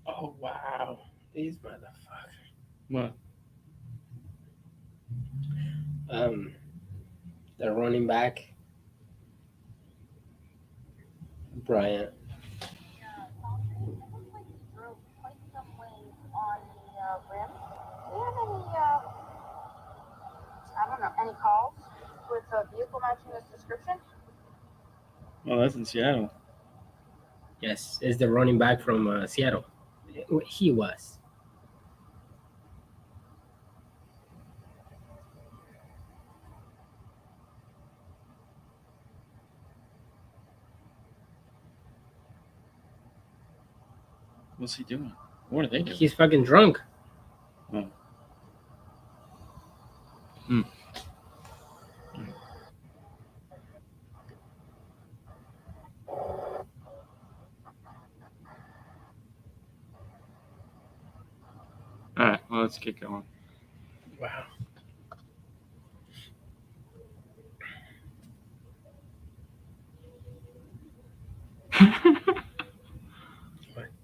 Oh wow, these motherfuckers. What? Um, the running back, Bryant. Yeah, Foundry, it looks like he drove quite some ways on the rim. Do you have any, I don't know, any calls with a vehicle matching this description? Oh, that's in Seattle. Yes, is the running back from Seattle. He was. What's he doing? What are they doing? He's fucking drunk. Oh. Hmm. All right, well, let's get going. Wow.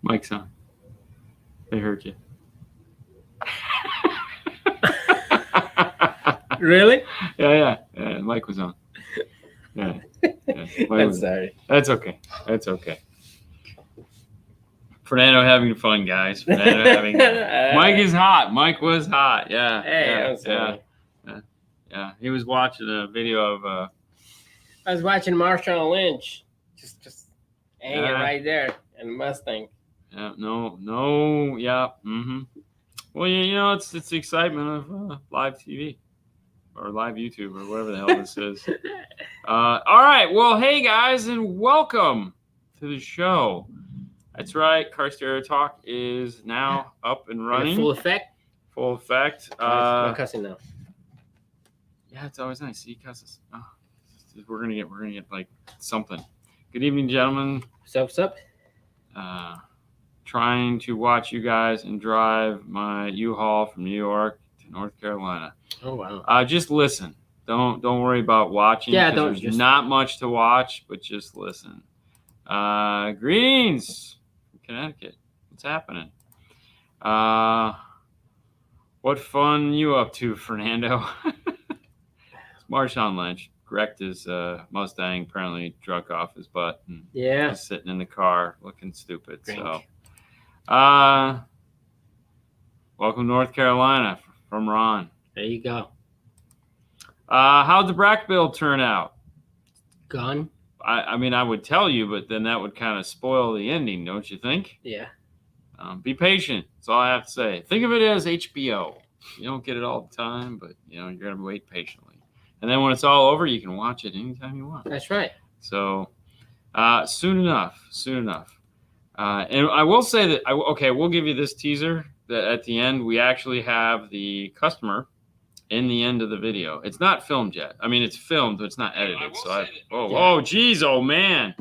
Mike's on. They heard you. Really? Yeah. Mike was on. Yeah. I'm sorry. That's okay. Fernando having fun, guys. Fernando having fun. Mike is hot. Mike was hot. Yeah. Hey, I'm sorry. Yeah. He was watching a video of. I was watching Marshawn Lynch, just hanging Yeah. right there in Mustang. Yeah. No. Yeah. Mm-hmm. Well, you know, it's the excitement of live TV or live YouTube or whatever the hell this is. All right. Well, hey guys, and welcome to the show. That's right. Car Stereo Talk is now up and running. Full effect. Full effect. No cussing now. Yeah, it's always nice. See cusses. Oh, we're gonna get like something. Good evening, gentlemen. What's up? Trying to watch you guys and drive my U-Haul from New York to North Carolina. Oh wow. Just listen. Don't worry about watching. Yeah, There's not much to watch, but just listen. Greetings from Connecticut. What's happening? What fun you up to, Fernando? It's Marshawn Lynch wrecked his Mustang, apparently drunk off his butt. And Yeah. was sitting in the car looking stupid. Drink. So, welcome to North Carolina from Ron. There you go. How'd the Brack build turn out? Gone. I mean, I would tell you, but then that would kind of spoil the ending, don't you think? Yeah. Be patient. That's all I have to say. Think of it as HBO. You don't get it all the time, but you know you're gonna wait patiently. And then when it's all over, you can watch it anytime you want. That's right. So soon enough. And I will say that we'll give you this teaser that at the end we actually have the customer in the end of the video. It's not filmed yet. I mean, it's filmed, but it's not edited. Oh man.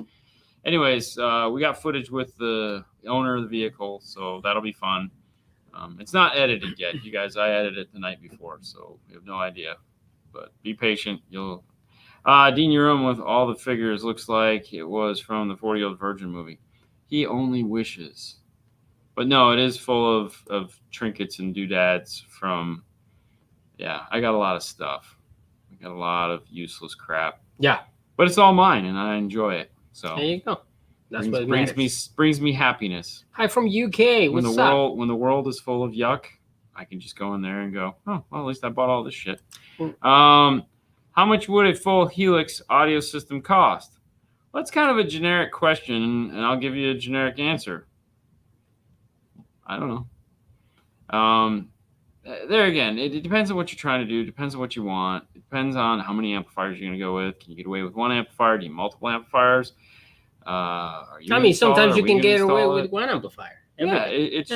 Anyways, we got footage with the owner of the vehicle, so that'll be fun. It's not edited yet, you guys. I edited it the night before, so we have no idea. But be patient. You'll Dean, your room with all the figures looks like it was from the 40-Year-Old Virgin movie. He only wishes. But no, it is full of trinkets and doodads from. Yeah, I got a lot of stuff. I got a lot of useless crap. Yeah. But it's all mine, and I enjoy it. So there you go. That's brings me happiness. Hi from UK. What's up? When the world is full of yuck, I can just go in there and go, oh, well, at least I bought all this shit. How much would a full Helix audio system cost? Well, that's kind of a generic question, and I'll give you a generic answer. I don't know. There again, it depends on what you're trying to do. Depends on what you want. It depends on how many amplifiers you're going to go with. Can you get away with one amplifier? Do you need multiple amplifiers? Sometimes you can get away with one amplifier. Yeah, it's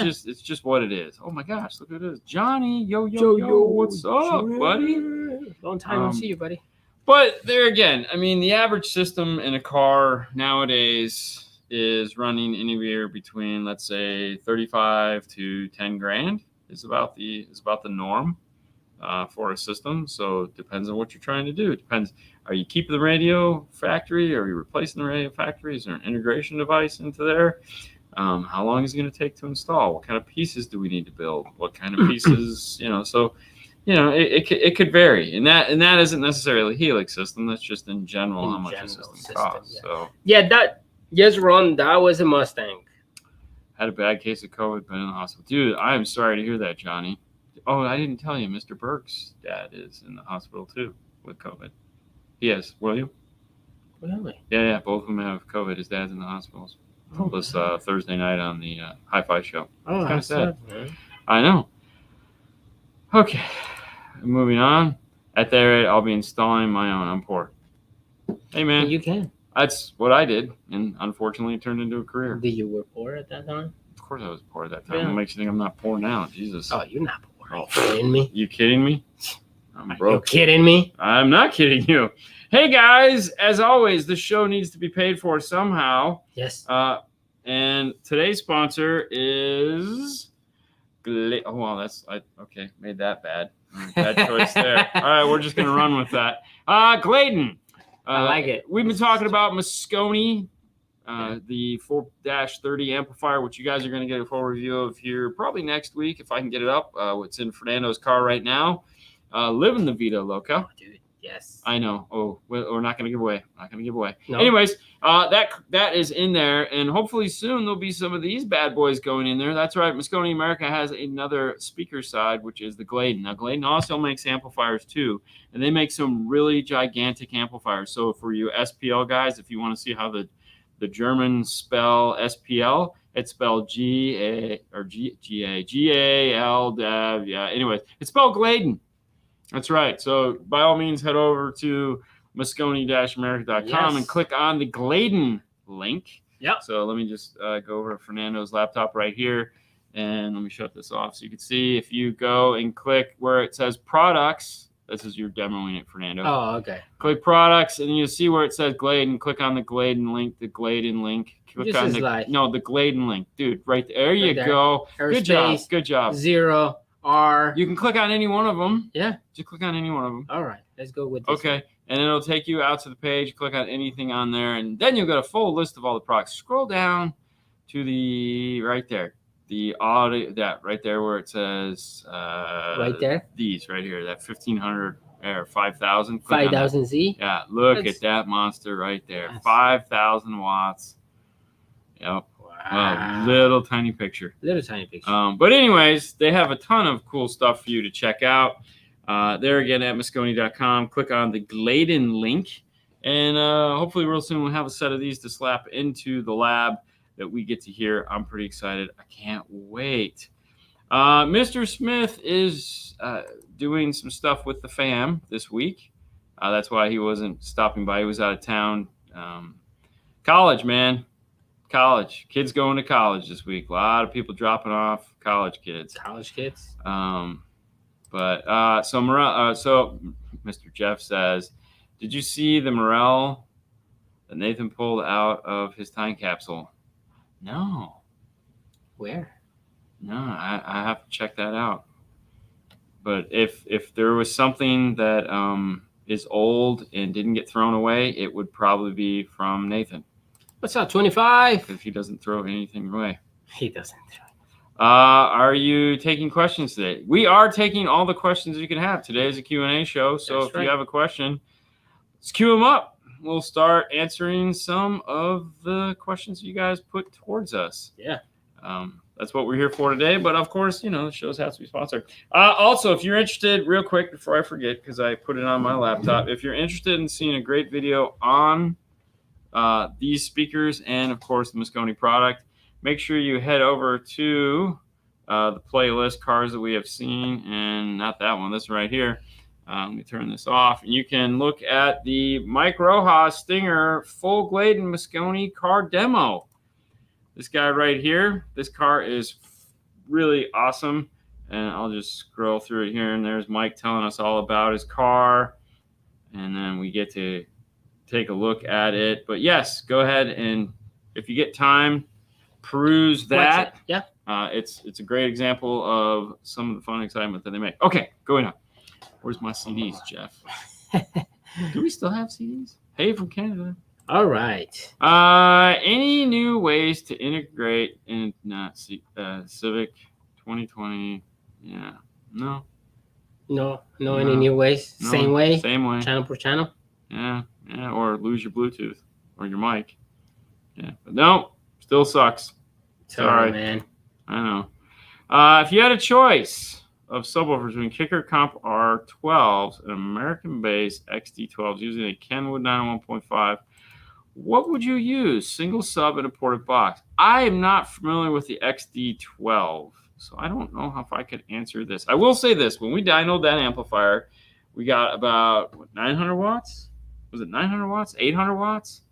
just what it is. Oh my gosh, look at this, Johnny, yo, what's up, buddy? Long time no see you, buddy. But there again, I mean, the average system in a car nowadays is running anywhere between, let's say, 35 to 10 grand is about the norm for a system. So it depends on what you're trying to do. It depends. Are you keeping the radio factory? Are you replacing the radio factory? Is there an integration device into there? How long is it going to take to install? What kind of pieces do we need to build? What kind of pieces, so it could vary, and that isn't necessarily a Helix system. That's just in general how much a system costs. So that just Ron, that was a Mustang. had a bad case of COVID, been in the hospital. Dude, I am sorry to hear that, Johnny. Oh, I didn't tell you, Mr. Burke's dad is in the hospital too with COVID. Yes, will you? Really? Yeah, both of them have COVID. His dad's in the hospital. Told us Thursday night on the Hi-Fi show. Oh, it's kind of sad. Man. I know. Okay, moving on. At that rate, I'll be installing my own. I'm poor. Hey, man. You can. That's what I did, and unfortunately, it turned into a career. Did you were poor at that time? Of course, I was poor at that time. Yeah. What makes you think I'm not poor now? Jesus. Oh, you're not poor. Are you kidding me? You kidding me? I'm broke. You kidding me? I'm not kidding you. Hey, guys, as always, the show needs to be paid for somehow. Yes. And today's sponsor is... Oh, wow, okay, made that bad. Bad choice there. All right, we're just going to run with that. Glidden. I like it. We've been talking about Moscone, the 4-30 amplifier, which you guys are going to get a full review of here probably next week if I can get it up. It's in Fernando's car right now. Living the Vida Loca. Oh, dude, yes. I know. Oh, we're not going to give away. No. Anyways, that is in there, and hopefully soon there'll be some of these bad boys going in there. That's right. Moscone America has another speaker side, which is the Glidden. Now, Glidden also makes amplifiers too, and they make some really gigantic amplifiers. So for you SPL guys, if you want to see how the Germans spell SPL, it's spelled G-A-L. Yeah. Anyways, it's spelled Glidden. That's right. So by all means, head over to Moscone-America.com and click on the Glidden link. Yep. So let me just go over to Fernando's laptop right here, and let me shut this off so you can see. If you go and click where it says products, this is your demoing it, Fernando. Oh, okay. Click products, and you'll see where it says Glidden. Click on the Glidden link. The Glidden link. Click on the Glidden link, dude. Right there. There you go. Good job. Good job. 0 R. You can click on any one of them. Yeah. Just click on any one of them. All right. Let's go with this. Okay. One. And it'll take you out to the page. Click on anything on there, and then you'll get a full list of all the products. Scroll down to the right there. The audio, that right there where it says right there. These right here, that 1500 or 5000. 5000 Z. Yeah, look at that monster right there. 5000 watts. Yep. Wow. Little tiny picture. But anyways, they have a ton of cool stuff for you to check out. There again at Moscone.com. Click on the Glidden link, and hopefully real soon we'll have a set of these to slap into the lab that we get to hear. I'm pretty excited. I can't wait. Mr. Smith is doing some stuff with the fam this week. That's why he wasn't stopping by. He was out of town. College, man. College. Kids going to college this week. A lot of people dropping off college kids. So Mr. Jeff says, did you see the Morel that Nathan pulled out of his time capsule? No. Where? No, I have to check that out. But if there was something that is old and didn't get thrown away, it would probably be from Nathan. What's up, 25? If he doesn't throw anything away. He doesn't. Are you taking questions today? We are taking all the questions you can have. Today is a Q&A show, so if you have a question, let's queue them up. We'll start answering some of the questions you guys put towards us. Yeah. That's what we're here for today. But, of course, the shows have to be sponsored. Also, if you're interested, real quick, before I forget, because I put it on my laptop, if you're interested in seeing a great video on these speakers and, of course, the Moscone product, make sure you head over to the playlist, Cars That We Have Seen, and not that one, this right here. Let me turn this off. And you can look at the Mike Rojas Stinger full Glidden Moscone car demo. This guy right here, this car is really awesome. And I'll just scroll through it here. And there's Mike telling us all about his car. And then we get to take a look at it. But yes, go ahead and if you get time, peruse that. Yeah. It's a great example of some of the fun excitement that they make. Okay, going on. Where's my CDs, Jeff? Do we still have CDs? Hey, from Canada. All right. Any new ways to integrate in Civic 2020? Yeah. No. No, any new ways? No. Same way? Same way. Channel per channel? Yeah. Or lose your Bluetooth or your mic. Yeah. But no, still sucks. Sorry, Sorry. man. I know. If you had a choice of subwoofers between Kicker Comp R12s and American-based XD12s using a Kenwood 901.5, what would you use? Single sub and a ported box. I am not familiar with the XD12, so I don't know if I could answer this. I will say this. When we dynoed that amplifier, we got about 900 watts? Was it 900 watts? 800 watts?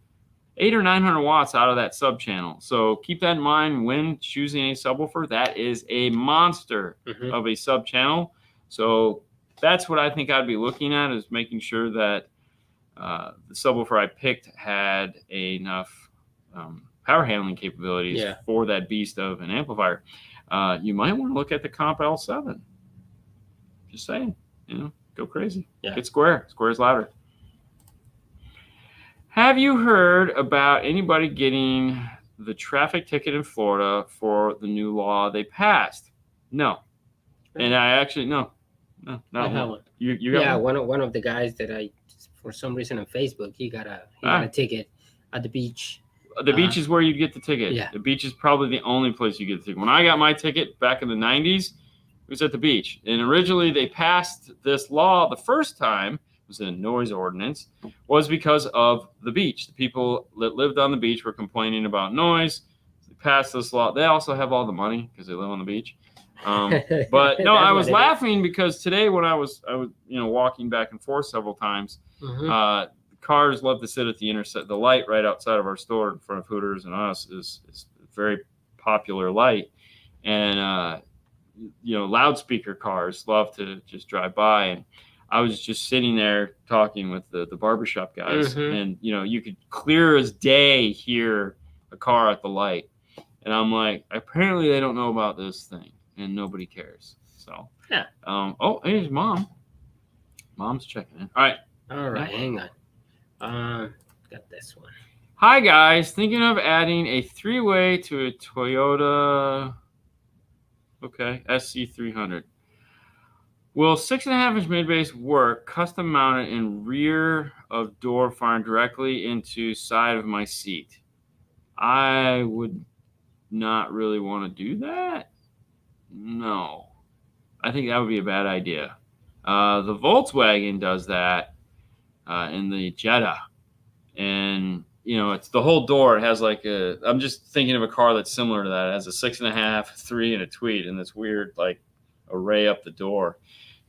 800 or 900 watts out of that sub channel. So keep that in mind when choosing a subwoofer. That is a monster of a sub channel. So that's what I think I'd be looking at, is making sure that the subwoofer I picked had enough power handling capabilities for that beast of an amplifier. You might want to look at the Comp L7. Just saying, go crazy. Get Square. Square's louder. Have you heard about anybody getting the traffic ticket in Florida for the new law they passed? No. And I actually, no, not one. You got one? one of the guys that I, for some reason on Facebook, he got a ticket at the beach. The beach is where you get the ticket. Yeah. The beach is probably the only place you get the ticket. When I got my ticket back in the 90s, it was at the beach. And originally they passed this law the first time, was a noise ordinance, was because of the beach. The people that lived on the beach were complaining about noise. They passed this law. They also have all the money because they live on the beach. But no, I was laughing because today when I was walking back and forth several times, cars love to sit at the intersect. The light right outside of our store in front of Hooters and us is a very popular light, and loudspeaker cars love to just drive by. And I was just sitting there talking with the barbershop guys, and you could clear as day hear a car at the light, and I'm like, apparently they don't know about this thing, and nobody cares. So yeah. Oh, here's Mom. Mom's checking in. All right, hang on. Got this one. Hi guys, thinking of adding a 3-way to a Toyota SC300. Will 6.5-inch mid-bass work custom mounted in rear of door firing directly into side of my seat? I would not really want to do that. No. I think that would be a bad idea. The Volkswagen does that in the Jetta. And, it's the whole door. It has I'm just thinking of a car that's similar to that. It has a 6.5, 3, and a tweed, and this weird, array up the door.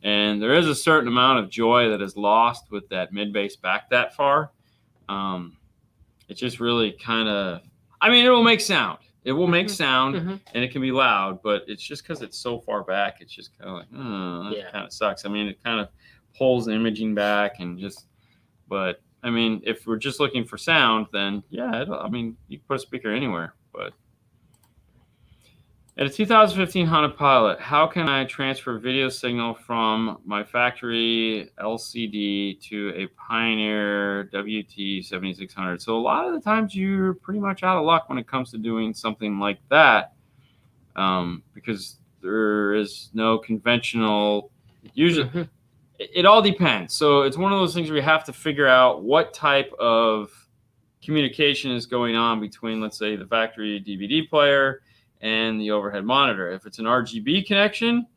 And there is a certain amount of joy that is lost with that mid-bass back that far. It's just really kind of, it will make sound. It will make sound, and it can be loud, but it's just because it's so far back, it's just kind of like, that kind of sucks. It kind of pulls the imaging back but if we're just looking for sound, then yeah, you can put a speaker anywhere. But at a 2015 Honda Pilot, how can I transfer video signal from my factory LCD to a Pioneer WT7600? So a lot of the times you're pretty much out of luck when it comes to doing something like that, because there is no conventional. Usually, it all depends. So it's one of those things where you have to figure out what type of communication is going on between, let's say, the factory DVD player and the overhead monitor. If it's an RGB connection,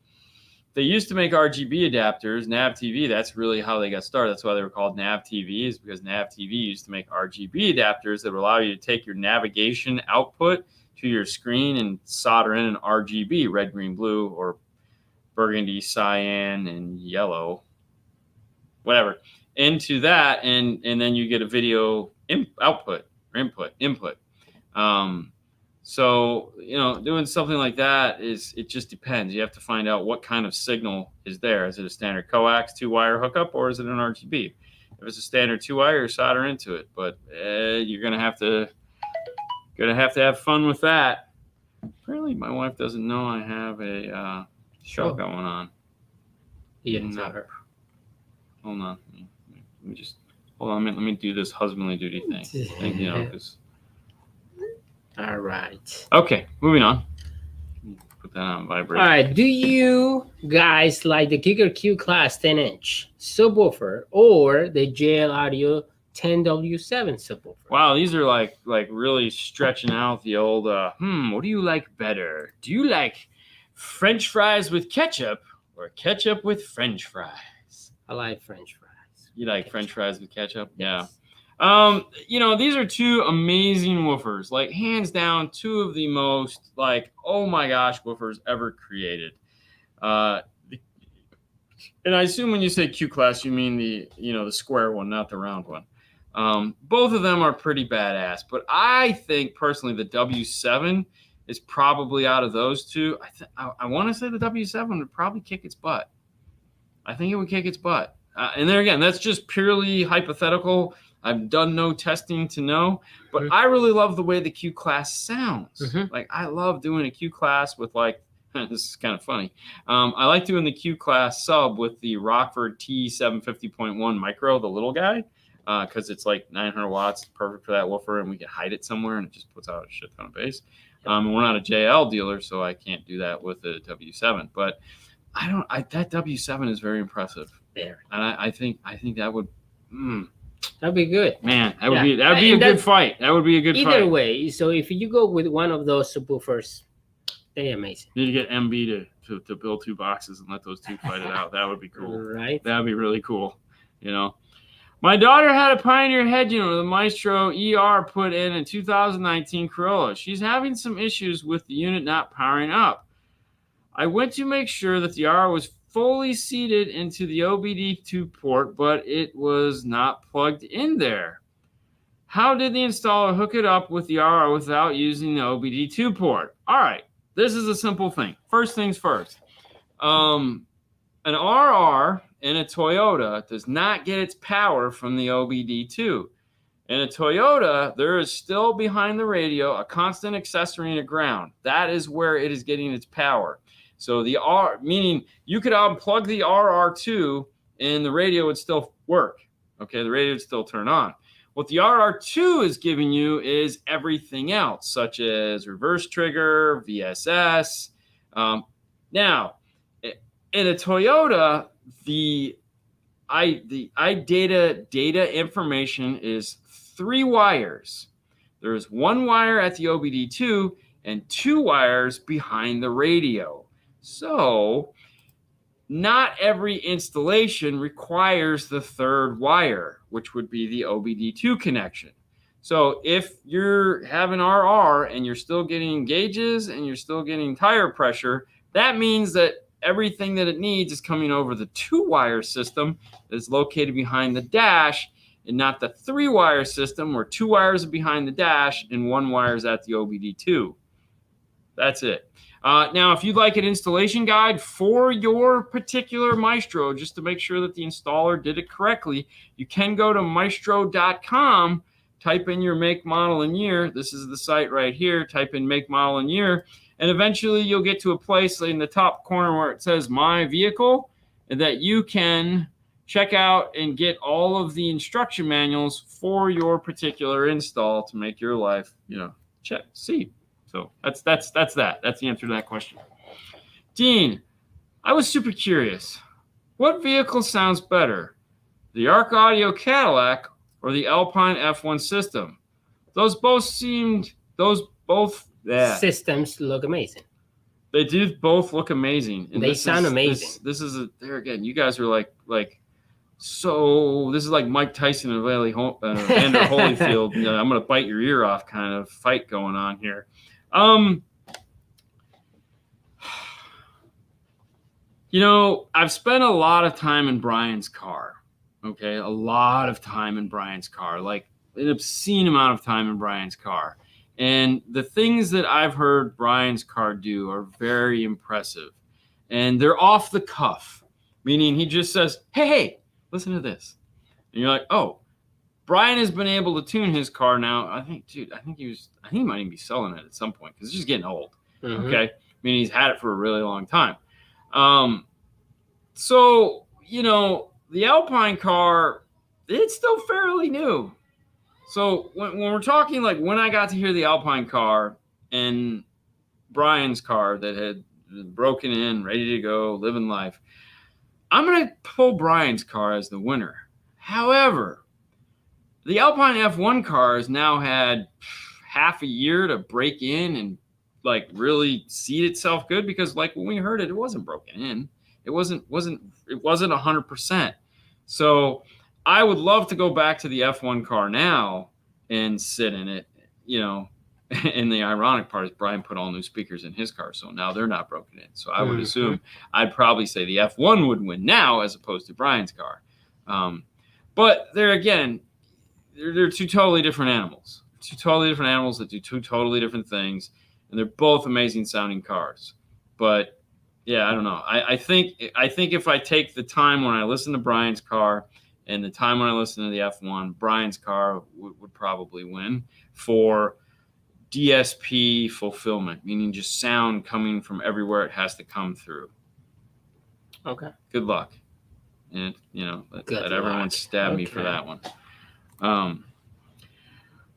they used to make RGB adapters, NAV TV. That's really how they got started. That's why they were called NAV TVs, because NAV TV used to make RGB adapters that would allow you to take your navigation output to your screen and solder in an RGB, red, green, blue, or burgundy, cyan, and yellow, whatever, into that, and then you get a video output or input. So, doing something like that it just depends. You have to find out what kind of signal is there. Is it a standard coax 2-wire hookup, or is it an RGB? If it's a standard 2-wire, you're solder into it, but you're gonna have to have fun with that. Apparently, my wife doesn't know I have a show going on. You didn't tell her. Hold on. Let me just Hold on, let me do this husbandly duty thing. You know, 'cause... All right. Okay, moving on. Put that on vibrate. All right. Do you guys like the Kicker Q Class 10-inch subwoofer or the JL Audio 10W7 subwoofer? Wow, these are like really stretching out the old. What do you like better? Do you like French fries with ketchup or ketchup with French fries? I like French fries. You like Ketchup. French fries with ketchup? Yes. Yeah. You know, these are two amazing woofers, like hands down, two of the most like, oh my gosh, woofers ever created. And I assume when you say Q Class, you mean the square one, not the round one. Both of them are pretty badass, but I think personally the W7 is probably out of those two. I want to say the W7 would probably kick its butt. I think it would kick its butt. And there again, that's just purely hypothetical. I've done no testing to know, but I really love the way the Q Class sounds. Like I love doing a Q Class with like, this is kind of funny. I like doing the Q Class sub with the Rockford T750.1 micro, the little guy. Because it's like 900 watts, perfect for that woofer, and we can hide it somewhere, and it just puts out a shit ton of bass. And we're not a JL dealer, so I can't do that with the W7. But that W7 is very impressive. Very. And I think that would, that'd be good. Man, that would be a good fight. That would be a good fight. Either way, so if you go with one of those subwoofers, they're amazing. You need to get MB to build two boxes and let those two fight it out. That would be cool. Right. That would be really cool. You know. My daughter had a Pioneer head unit with a Maestro ER put in a 2019 Corolla. She's having some issues with the unit not powering up. I went to make sure that the RR was fully seated into the OBD2 port, but it was not plugged in there. How did the installer hook it up with the RR without using the OBD2 port? All right, this is a simple thing. First things first. An RR in a Toyota does not get its power from the OBD2. In a Toyota, there is still behind the radio a constant accessory and a ground. That is where it is getting its power. So the R, meaning you could unplug the RR2 and the radio would still work. Okay, the radio would still turn on. What the RR2 is giving you is everything else, such as reverse trigger, VSS. Now, in a Toyota, the data information is 3 wires. There's 1 wire at the OBD2 and 2 wires behind the radio. So not every installation requires the 3rd wire, which would be the OBD2 connection. So if you're having RR and you're still getting gauges and you're still getting tire pressure, that means that everything that it needs is coming over the 2-wire system that is located behind the dash and not the 3-wire system where 2 wires are behind the dash and 1 wire is at the OBD2. That's it. Now, if you'd like an installation guide for your particular Maestro, just to make sure that the installer did it correctly, you can go to maestro.com, type in your make, model, and year. This is the site right here. Type in make, model, and year. And eventually you'll get to a place in the top corner where it says My Vehicle, and that you can check out and get all of the instruction manuals for your particular install to make your life, see. So that's that. That's the answer to that question. Dean, I was super curious. What vehicle sounds better, the Arc Audio Cadillac or the Alpine F1 system? Those both systems look amazing. They do both look amazing. And they sound amazing. This is there again. You guys are like so. This is like Mike Tyson and Vander Holyfield. I'm gonna bite your ear off kind of fight going on here. I've spent a lot of time in Brian's car. Okay, a lot of time in Brian's car, like an obscene amount of time in Brian's car. And the things that I've heard Brian's car do are very impressive. And they're off the cuff, meaning he just says, hey, listen to this. And you're like, oh, Brian has been able to tune his car now. I think he might even be selling it at some point because it's just getting old. Mm-hmm. Okay. I mean, he's had it for a really long time. So, the Alpine car, it's still fairly new. So when we're talking like when I got to hear the Alpine car and Brian's car that had broken in, ready to go, living life, I'm going to pull Brian's car as the winner. However, the Alpine F1 car has now had half a year to break in and like really seed itself good, because like when we heard it, it wasn't broken in. It wasn't 100%. So I would love to go back to the F1 car now and sit in it, you know. And the ironic part is Brian put all new speakers in his car, so now they're not broken in. So I would assume I'd probably say the F1 would win now as opposed to Brian's car. But there again, they're two totally different animals. Two totally different animals that do two totally different things, and they're both amazing sounding cars. But yeah, I don't know. I think if I take the time when I listen to Brian's car and the time when I listen to the F1, Brian's car would probably win for DSP fulfillment, meaning just sound coming from everywhere it has to come through. Okay. Good luck. And, you know, let everyone stab me for that one.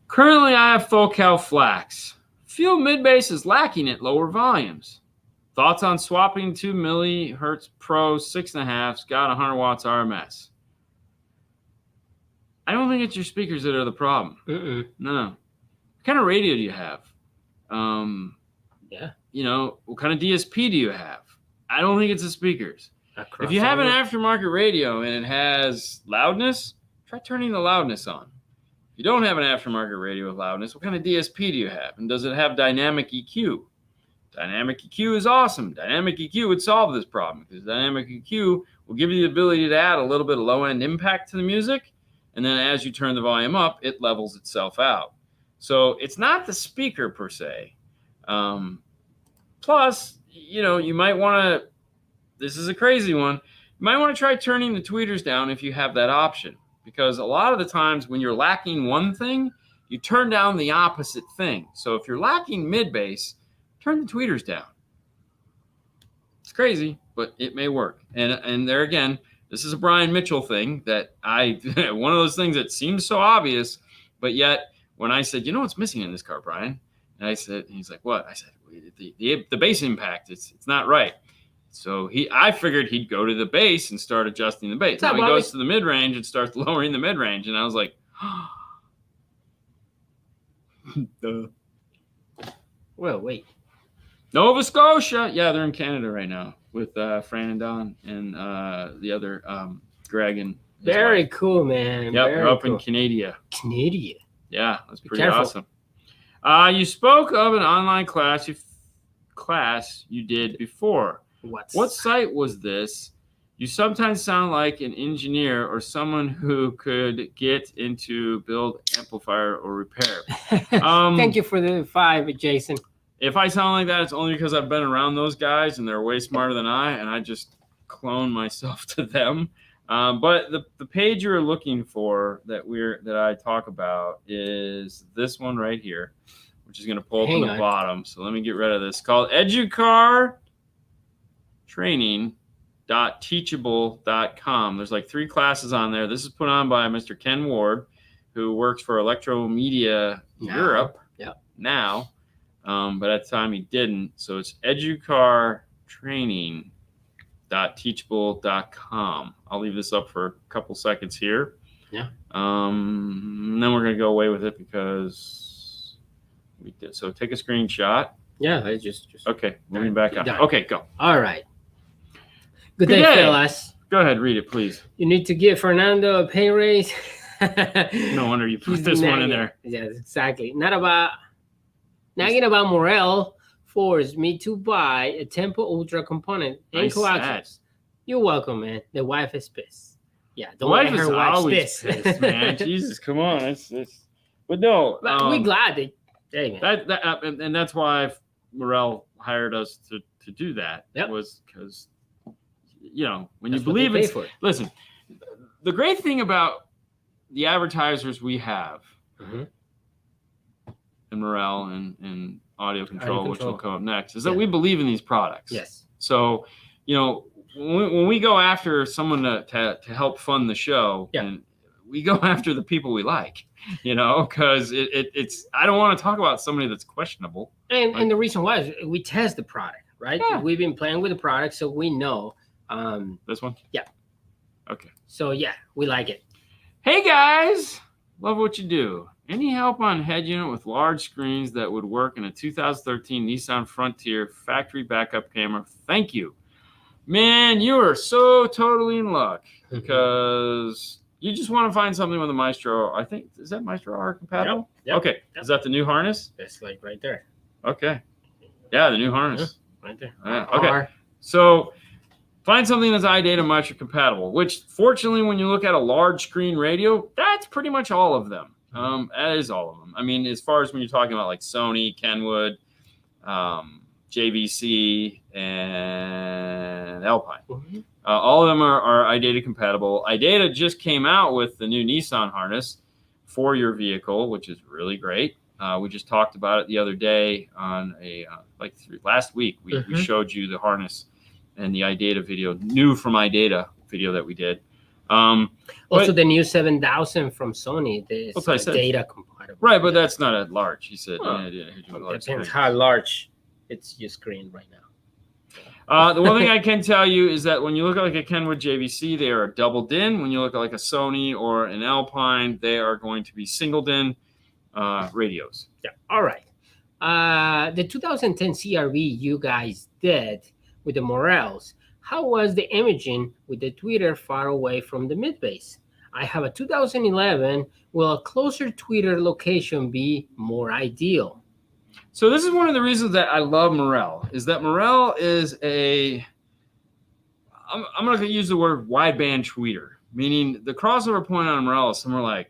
Currently, I have Focal Flax. Feel mid-bass is lacking at lower volumes. Thoughts on swapping 2 millihertz Pro 6.5's, got 100 watts RMS? I don't think it's your speakers that are the problem. No. What kind of radio do you have? Yeah. You know, what kind of DSP do you have? I don't think it's the speakers. If you have an aftermarket radio and it has loudness, try turning the loudness on. If you don't have an aftermarket radio with loudness, what kind of DSP do you have? And does it have dynamic EQ? Dynamic EQ is awesome. Dynamic EQ would solve this problem, because dynamic EQ will give you the ability to add a little bit of low-end impact to the music, and then as you turn the volume up, it levels itself out. So it's not the speaker per se. Plus, you know, you might want to, this is a crazy one, you might want to try turning the tweeters down if you have that option. Because a lot of the times when you're lacking one thing, you turn down the opposite thing. So if you're lacking mid-bass, turn the tweeters down. It's crazy, but it may work. And there again, this is a Brian Mitchell thing that one of those things that seems so obvious, but yet when I said, you know what's missing in this car, Brian? And I said, and he's like, what? I said, the bass impact, it's not right. So I figured he'd go to the bass and start adjusting the bass. Now he goes to the mid-range and starts lowering the mid-range. And I was like, well, wait. Nova Scotia. Yeah, they're in Canada right now with Fran and Don and the other Greg and very wife. Cool, man. Yep, they're up in Canada. Yeah, that's pretty awesome. You spoke of an online class you did before. What site was this? You sometimes sound like an engineer or someone who could get into build amplifier or repair. Thank you for the 5, Jason. If I sound like that, it's only because I've been around those guys and they're way smarter than I, and I just clone myself to them. But the page you're looking for that I talk about is this one right here, which is going to pull up on the bottom. So let me get rid of this. It's called educartraining.teachable.com. There's like 3 classes on there. This is put on by Mr. Ken Ward, who works for Electromedia Europe now. But at the time he didn't. So it's educartraining.teachable.com. I'll leave this up for a couple seconds here. Yeah. And then we're going to go away with it because we did. So take a screenshot. Yeah, I just okay, moving back up. Okay, go. All right. Good day, fellas. Go ahead, read it, please. You need to give Fernando a pay raise. No wonder you put this one in there. Yes, exactly. Nagging about Morel forced me to buy a Tempo Ultra component and coaxials. You're welcome, man. The wife is pissed. Yeah, the wife is always pissed, man. Jesus, come on. It's but no. But we're glad they. Hey, man. And that's why Morel hired us to do that. Yep. Was because, you know, when you believe it. Listen, the great thing about the advertisers we have, and Morel and Audio Control, which will come up next, is that we believe in these products. Yes. So, you know, when we go after someone to help fund the show, and we go after the people we like, because it's. I don't want to talk about somebody that's questionable. And the reason why is we test the product, right? Yeah. We've been playing with the product, so we know. This one? Yeah. Okay. So yeah, we like it. Hey guys, love what you do. Any help on head unit with large screens that would work in a 2013 Nissan Frontier factory backup camera? Thank you. Man, you are so totally in luck because you just want to find something with a Maestro. I think, is that Maestro R compatible? Yep. Okay. Yep. Is that the new harness? That's like right there. Okay. Yeah, the new harness. Yeah, right there. Okay. So find something that's iData Maestro compatible, which fortunately, when you look at a large screen radio, that's pretty much all of them. That is all of them. I mean, as far as when you're talking about like Sony, Kenwood, JVC, and Alpine. Mm-hmm. All of them are iData compatible. iData just came out with the new Nissan harness for your vehicle, which is really great. We just talked about it the other day on last week. We showed you the harness and the iData video, new from iData video that we did. Also, the new 7000 from Sony is data compatible. Right, but that's not at large. He said. Depends how large it's your screen right now. The one thing I can tell you is that when you look at like a Kenwood JVC, they are a double DIN. When you look at like a Sony or an Alpine, they are going to be single DIN radios. Yeah. All right. The 2010 CRV you guys did with the Morels. How was the imaging with the tweeter far away from the mid-base? I have a 2011. Will a closer tweeter location be more ideal? So this is one of the reasons that I love Morel, is that Morel is I'm going to use the word wideband tweeter, meaning the crossover point on Morel is somewhere like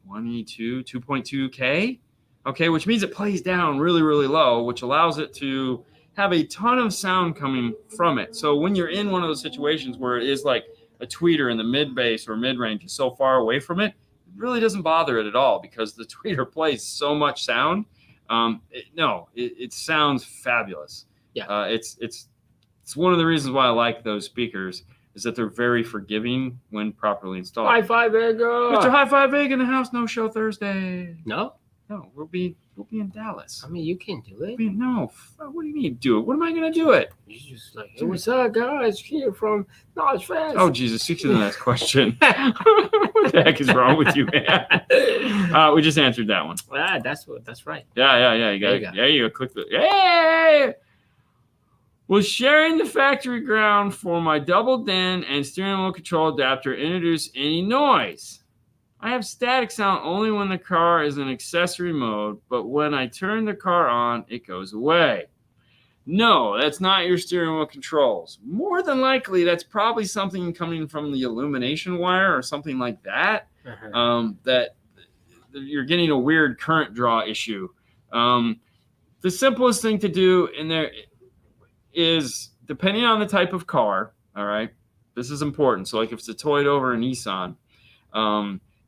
2.2K, okay, which means it plays down really, really low, which allows it to have a ton of sound coming from it. So when you're in one of those situations where it is like a tweeter in the mid-bass or mid-range is so far away from it, it really doesn't bother it at all because the tweeter plays so much sound. It sounds fabulous. Yeah. It's one of the reasons why I like those speakers is that they're very forgiving when properly installed. Hi-Fi Vega. Mr. Hi-Fi Vega in the house. No show Thursday. No, we'll be in Dallas. I mean, you can do it. No, what do you mean do it? What am I gonna do it? You just like, hey, what's up, guys? Here from Knowledge Fest. Oh Jesus, stick to the next question. What the heck is wrong with you, man? We just answered that one. That's right. Yeah. You got. There you go. Click the. Yay! Was sharing the factory ground for my double DIN and steering wheel control adapter introduce any noise? I have static sound only when the car is in accessory mode, but when I turn the car on, it goes away. No, that's not your steering wheel controls. More than likely, that's probably something coming from the illumination wire or something like that, that you're getting a weird current draw issue. The simplest thing to do in there is, depending on the type of car, all right, this is important. So like if it's a Toyota or a Nissan,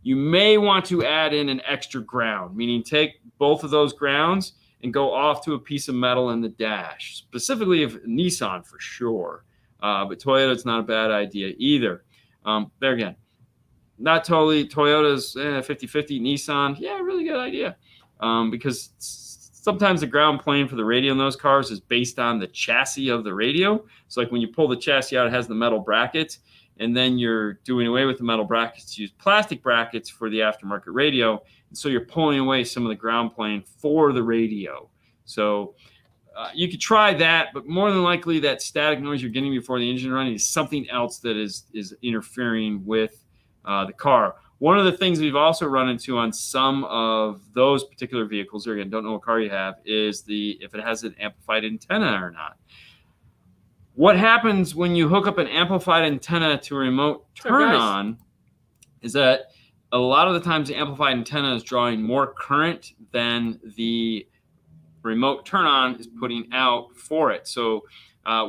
you may want to add in an extra ground, meaning take both of those grounds and go off to a piece of metal in the dash. Specifically, if Nissan for sure, but Toyota, it's not a bad idea either. There again, not totally. Toyota's 50-50. Nissan, yeah, really good idea, because sometimes the ground plane for the radio in those cars is based on the chassis of the radio. So like when you pull the chassis out, it has the metal brackets. And then you're doing away with the metal brackets to use plastic brackets for the aftermarket radio. And so you're pulling away some of the ground plane for the radio. So you could try that, but more than likely that static noise you're getting before the engine running is something else that is interfering with the car. One of the things we've also run into on some of those particular vehicles, again, don't know what car you have, is if it has an amplified antenna or not. What happens when you hook up an amplified antenna to a remote turn on is that a lot of the times the amplified antenna is drawing more current than the remote turn on is putting out for it. So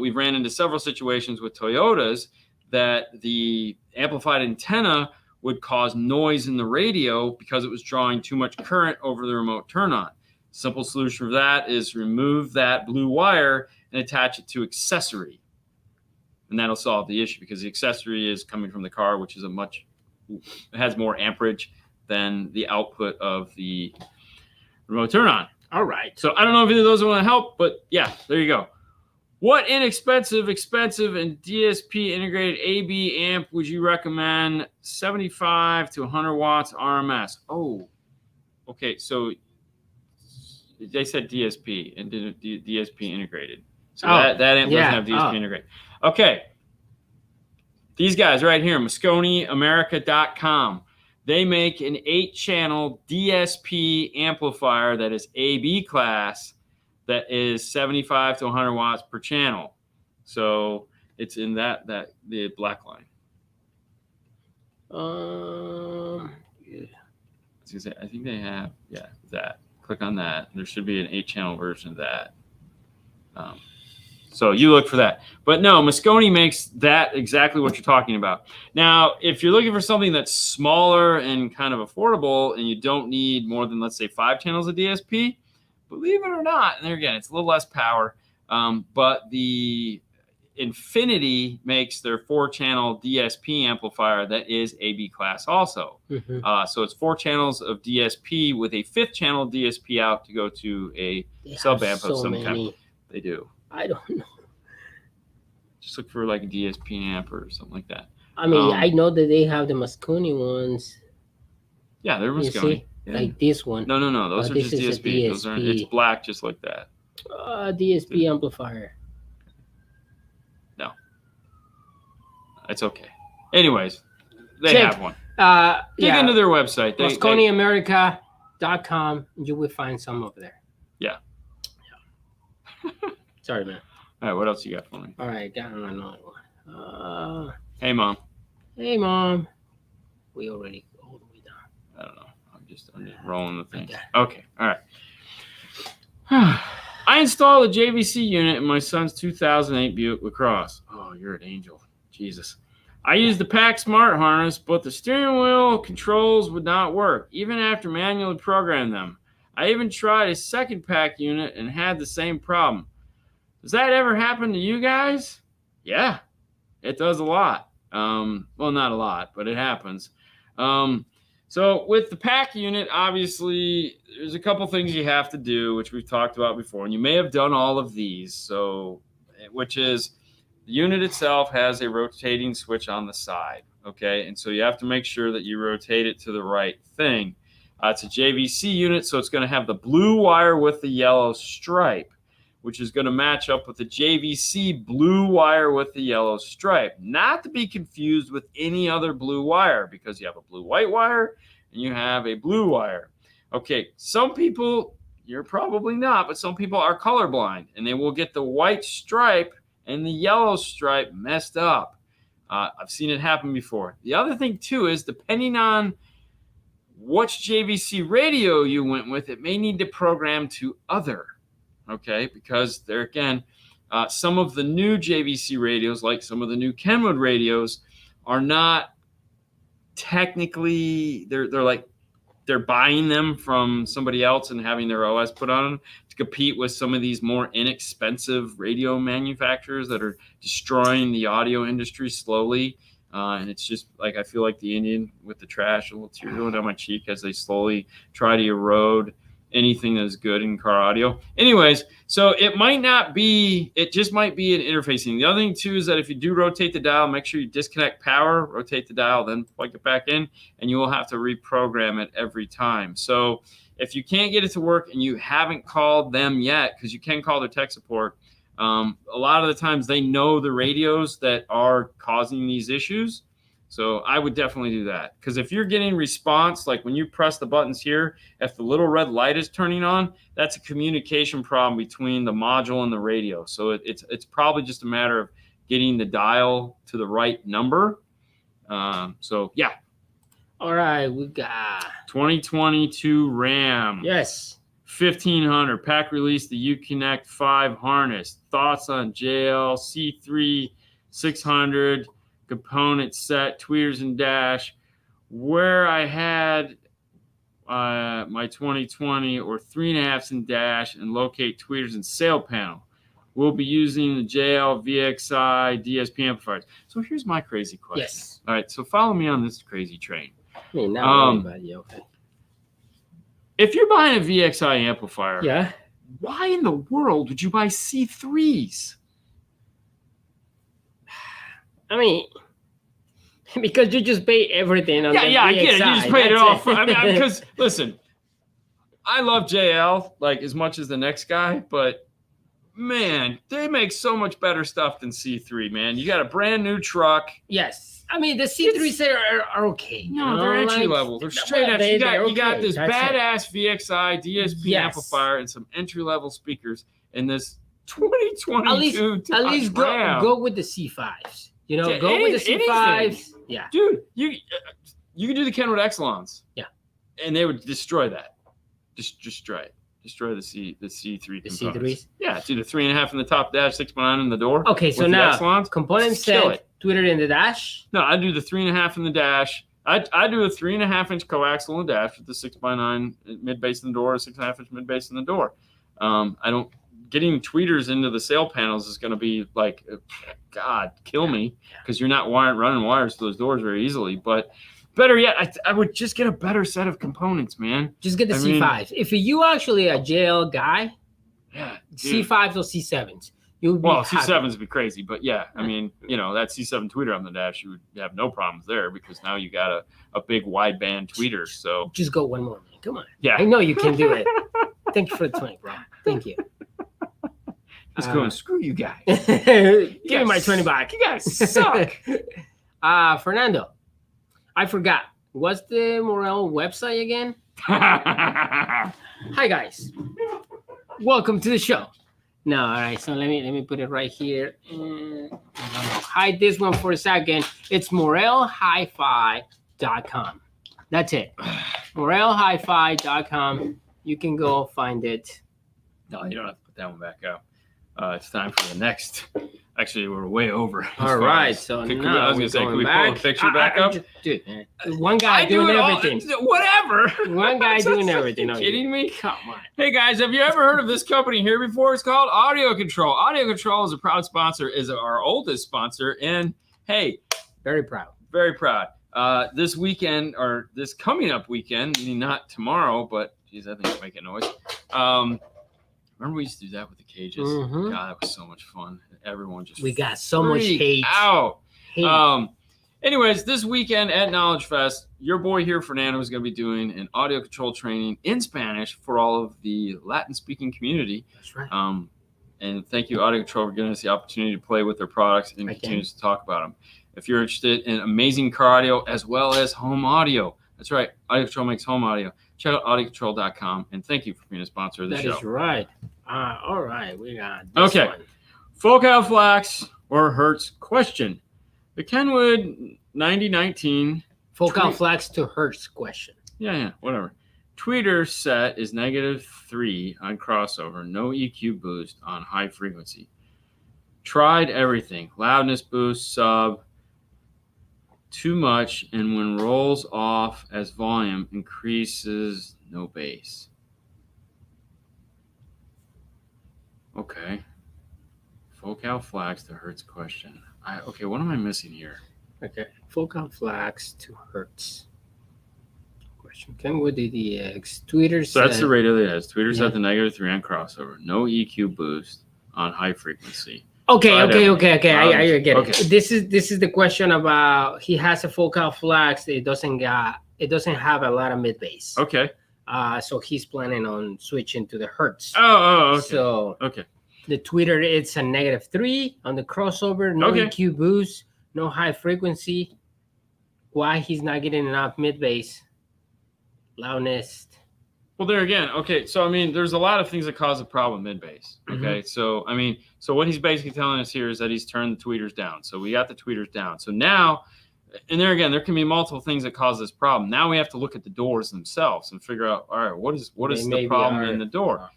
we've ran into several situations with Toyotas that the amplified antenna would cause noise in the radio because it was drawing too much current over the remote turn on. Simple solution for that is remove that blue wire and attach it to accessory. And that'll solve the issue because the accessory is coming from the car, which is a much has more amperage than the output of the remote turn on. All right. So I don't know if either of those are going to help, but yeah, there you go. What inexpensive, expensive, and DSP integrated AB amp would you recommend? 75 to 100 watts RMS. Oh, okay. So they said DSP and didn't DSP integrated. So that amp doesn't have DSP integrated. Okay. These guys right here, MosconiAmerica.com. They make an 8-channel DSP amplifier that is AB class that is 75 to 100 watts per channel. So it's in the black line. I think they have, that. Click on that. There should be an 8-channel version of that. So you look for that. But no, Mosconi makes that exactly what you're talking about. Now, if you're looking for something that's smaller and kind of affordable and you don't need more than, let's say, 5 channels of DSP, believe it or not, and there again, it's a little less power, but the Infinity makes their 4-channel DSP amplifier that is AB class also. So it's 4 channels of DSP with a 5th channel DSP out to go to a sub amp of some kind. They do. I don't know. Just look for like a DSP amp or something like that. I mean, I know that they have the Mosconi ones. Yeah, they're Mosconi. Yeah. Like this one. No. Those are just DSP. Those aren't. It's black, just like that. DSP amplifier. No, it's okay. Anyways, they have one. Dig into their website. MosconiAmerica.com. You will find some over there. Yeah. Sorry, man. All right, what else you got for me? All right, got another one. Hey, Mom. Hey, Mom. We already all the way down. I don't know. I'm just rolling the thing. Okay. All right. I installed a JVC unit in my son's 2008 Buick LaCrosse. Oh, you're an angel. Jesus. I used the Pack Smart harness, but the steering wheel controls would not work, even after manually programming them. I even tried a second pack unit and had the same problem. Does that ever happen to you guys? Yeah, it does a lot. Well, not a lot, but it happens. So with the pack unit, obviously, there's a couple things you have to do, which we've talked about before, and you may have done all of these. So, which is the unit itself has a rotating switch on the side, okay? And so you have to make sure that you rotate it to the right thing. It's a JVC unit, so it's going to have the blue wire with the yellow stripe, which is going to match up with the JVC blue wire with the yellow stripe. Not to be confused with any other blue wire, because you have a blue-white wire and you have a blue wire. Okay, some people, you're probably not, but some people are colorblind, and they will get the white stripe and the yellow stripe messed up. I've seen it happen before. The other thing, too, is depending on which JVC radio you went with, it may need to program to other. Okay, because there again, some of the new JVC radios, like some of the new Kenwood radios, are not technically, they're buying them from somebody else and having their OS put on them to compete with some of these more inexpensive radio manufacturers that are destroying the audio industry slowly. And it's just like, I feel like the Indian with the trash, a little tear going down my cheek as they slowly try to erode anything that is good in car audio. Anyways, so it just might be an interfacing. The other thing too is that if you do rotate the dial, make sure you disconnect power, rotate the dial, then plug it back in, and you will have to reprogram it every time. So if you can't get it to work and you haven't called them yet, because you can call their tech support, a lot of the times they know the radios that are causing these issues. So I would definitely do that, because if you're getting response, like when you press the buttons here, if the little red light is turning on, that's a communication problem between the module and the radio. So it's probably just a matter of getting the dial to the right number. So yeah. All right, we got 2022 Ram. Yes. 1500 pack release, the Uconnect 5 harness. Thoughts on JL C3 600 component set, tweeters and dash. Where I had my 2020 or 3.5s and dash, and locate tweeters and sail panel. will be using the JL VXI DSP amplifiers. So here's my crazy question. Yes. All right, so follow me on this crazy train. I mean, not really, but yeah, okay. If you're buying a VXI amplifier, Yeah. why in the world would you buy C3s? I mean, because you just pay everything on the I get it. You just VXI, paid it that's off. I mean, because listen, I love JL like as much as the next guy, but man, they make so much better stuff than C3. Man, you got a brand new truck. Yes. I mean, the C3s are okay. No, they're entry level. They're straight up. You got this badass VXI DSP amplifier and some entry level speakers in this 2022. At least go with the C5s. You know, go with the C5s. Anything. Yeah, dude, you can do the Kenwood Exelons. Yeah, and they would destroy that. Just destroy it. Destroy the C3 components. C3s. Yeah, do the 3.5 in the top dash, 6.9 in the door. Okay, so now Exelons, components set tweeted in the dash. No, I do the 3.5 in the dash. I do a 3.5-inch coaxial in the dash with the 6x9 mid bass in the door, 6.5-inch mid bass in the door. I don't. Getting tweeters into the sail panels is going to be like, God, kill me, because you're not running wires to those doors very easily. But better yet, I would just get a better set of components, man. Just get the C5s. If you actually a JL guy, yeah, C5s or C7s. C7s would be crazy, but yeah, I mean, you know, that C7 tweeter on the dash, you would have no problems there because now you got a big wideband tweeter. So just go one more, man. Come on. Yeah, I know you can do it. Thank you for the 20, bro. Thank you. Just go and screw you guys. Give me my 20 back. You guys suck. Fernando, I forgot. What's the Morel website again? Hi guys. Welcome to the show. No, all right. So let me put it right here. And hide this one for a second. It's morelhifi.com. That's it. morelhifi.com. You can go find it. No, you don't have to put that one back up. It's time for the next. Actually, we're way over. All right. So I was going to say, can we pull the picture back up? Dude, one guy doing everything. Whatever. One guy doing everything. Are you kidding me? Come on. Hey, guys, have you ever heard of this company here before? It's called Audio Control. Audio Control is a proud sponsor, is our oldest sponsor. And, hey. Very proud. Very proud. This weekend, or this coming up weekend, meaning not tomorrow, but, geez, I think it's making noise. Remember we used to do that with the cages? Mm-hmm. God, that was so much fun. Everyone just got so much hate. Out. Anyways, this weekend at Knowledge Fest, your boy here, Fernando, is going to be doing an audio control training in Spanish for all of the Latin-speaking community. That's right. And thank you, Audio Control, for giving us the opportunity to play with their products and continue to talk about them. If you're interested in amazing car audio as well as home audio, that's right, Audio Control makes home audio. Check out audiocontrol.com, and thank you for being a sponsor of the show. That is right. All right, we got this one. Focal Flax or Hertz question. The Kenwood 9019. Focal Flax to Hertz question. Yeah, whatever. Tweeter set is -3 on crossover. No EQ boost on high frequency. Tried everything. Loudness boost, sub. Too much, and when rolls off as volume increases, no bass. Okay. Focal Flax to Hertz question. Okay, what am I missing here? Okay. Focal Flax to Hertz question. Kenwood DDX. Tweeter So that's the radio that has. Tweeter set the -3 on crossover. No EQ boost on high frequency. Okay. I get it. Okay. This is the question about he has a Focal Flax. It doesn't have a lot of mid bass. Okay. So he's planning on switching to the Hertz. Oh, okay. So okay. The tweeter, it's a -3 on the crossover. No EQ boost. No high frequency. Why he's not getting enough mid bass? Loudness. Well, there again. Okay, so I mean, there's a lot of things that cause a problem mid bass. Okay, so I mean, so what he's basically telling us here is that he's turned the tweeters down. So we got the tweeters down. So now, and there again, there can be multiple things that cause this problem. Now we have to look at the doors themselves and figure out, all right, what is the problem in the door?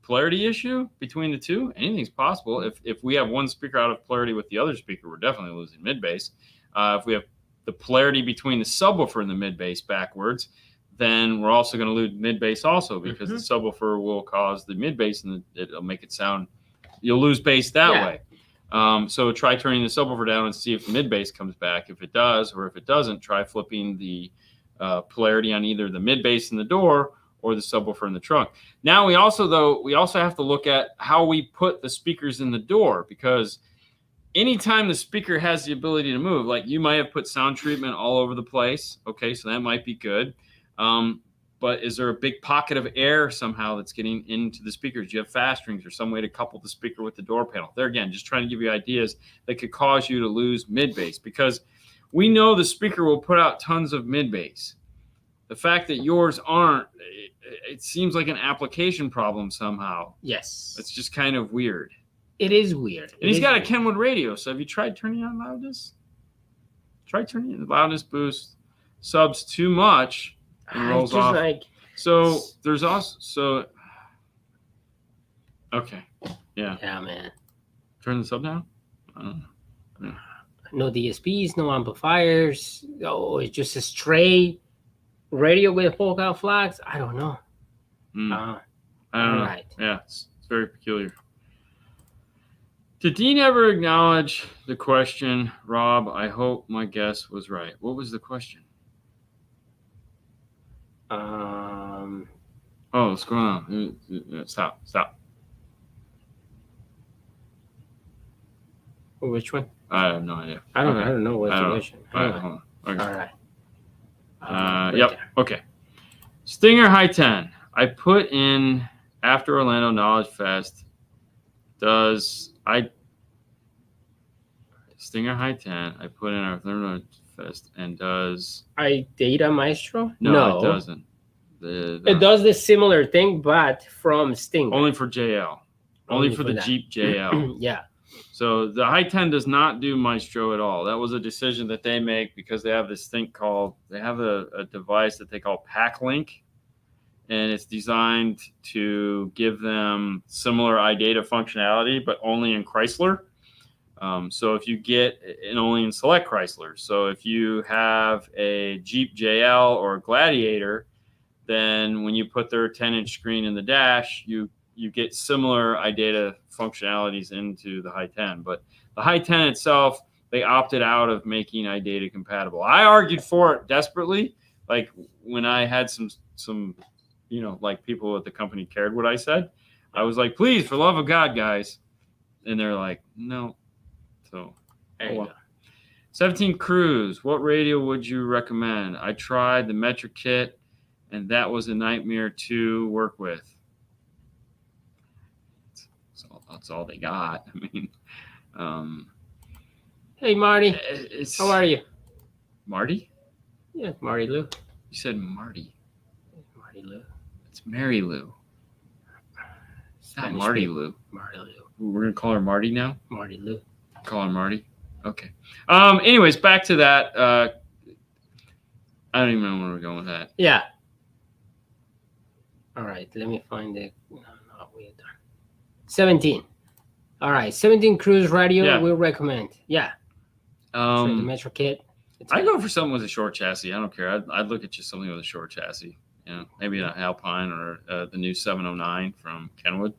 Polarity issue between the two? Anything's possible. If we have one speaker out of polarity with the other speaker, we're definitely losing mid bass. If we have the polarity between the subwoofer and the mid bass backwards, then we're also going to lose mid bass also because the subwoofer will cause the mid bass and it'll make it sound you'll lose bass that Yeah. way. So try turning the subwoofer down and see if mid bass comes back. If it does, or if it doesn't, try flipping the polarity on either the mid bass in the door or the subwoofer in the trunk. Now we also have to look at how we put the speakers in the door, because anytime the speaker has the ability to move, like you might have put sound treatment all over the place. Okay, so that might be good. But is there a big pocket of air somehow that's getting into the speakers? Do you have fast rings or some way to couple the speaker with the door panel? There again, just trying to give you ideas that could cause you to lose mid bass, because we know the speaker will put out tons of mid bass. The fact that yours aren't, it seems like an application problem somehow. Yes. It's just kind of weird. It is weird. And he's got a Kenwood radio, so have you tried turning on loudness? Try turning on the loudness boost. Subs too much. And rolls just off. Like, so there's also okay, yeah. Yeah, man. Turn the sub down. I don't know. No DSPs, no amplifiers. Oh, it's just a straight radio with polka flags. I don't know. I don't know. Right. Yeah, it's very peculiar. Did Dean ever acknowledge the question, Rob? I hope my guess was right. What was the question? Oh, what's going on? Stop. Which one? I have no idea. I don't know what's the question. All right, hold on. Okay. All right. Yep. There. Okay. Stinger High 10. I put in after Orlando Knowledge Fest. Stinger High 10. I put in our Orlando Fest, and does Data Maestro? No, it doesn't. It does the similar thing, but from Stinger. Only for JL. Only for the that. Jeep JL. Yeah. So the High 10 does not do Maestro at all. That was a decision that they make because they have this thing called, they have a device that they call PackLink, and it's designed to give them similar iData functionality, but only in Chrysler. So if you get, and only in select Chrysler. So if you have a Jeep JL or a Gladiator, then when you put their 10-inch screen in the dash, you get similar iData functionalities into the High 10. But the High 10 itself, they opted out of making iData compatible. I argued for it desperately. Like when I had some like people at the company cared what I said. I was like, please, for love of God, guys. And they're like, no. So, There you go. 17 Cruise, what radio would you recommend? I tried the Metric Kit, and that was a nightmare to work with. That's all they got. I mean, Hey, Marty. How are you? Marty? Yeah, Marty Lou. You said Marty. Marty Lou. It's Mary Lou. It's not Marty Lou. Marty Lou. We're going to call her Marty now? Marty Lou. Call her Marty? Okay. Anyways, back to that. I don't even know where we're going with that. Yeah. All right, let me find it. No, we're done. 17. All right, 17 Cruise radio. Yeah. We recommend. Yeah. So the Metro Kit. I go for something with a short chassis. I don't care. I'd look at just something with a short chassis. Maybe an Alpine or the new 709 from Kenwood.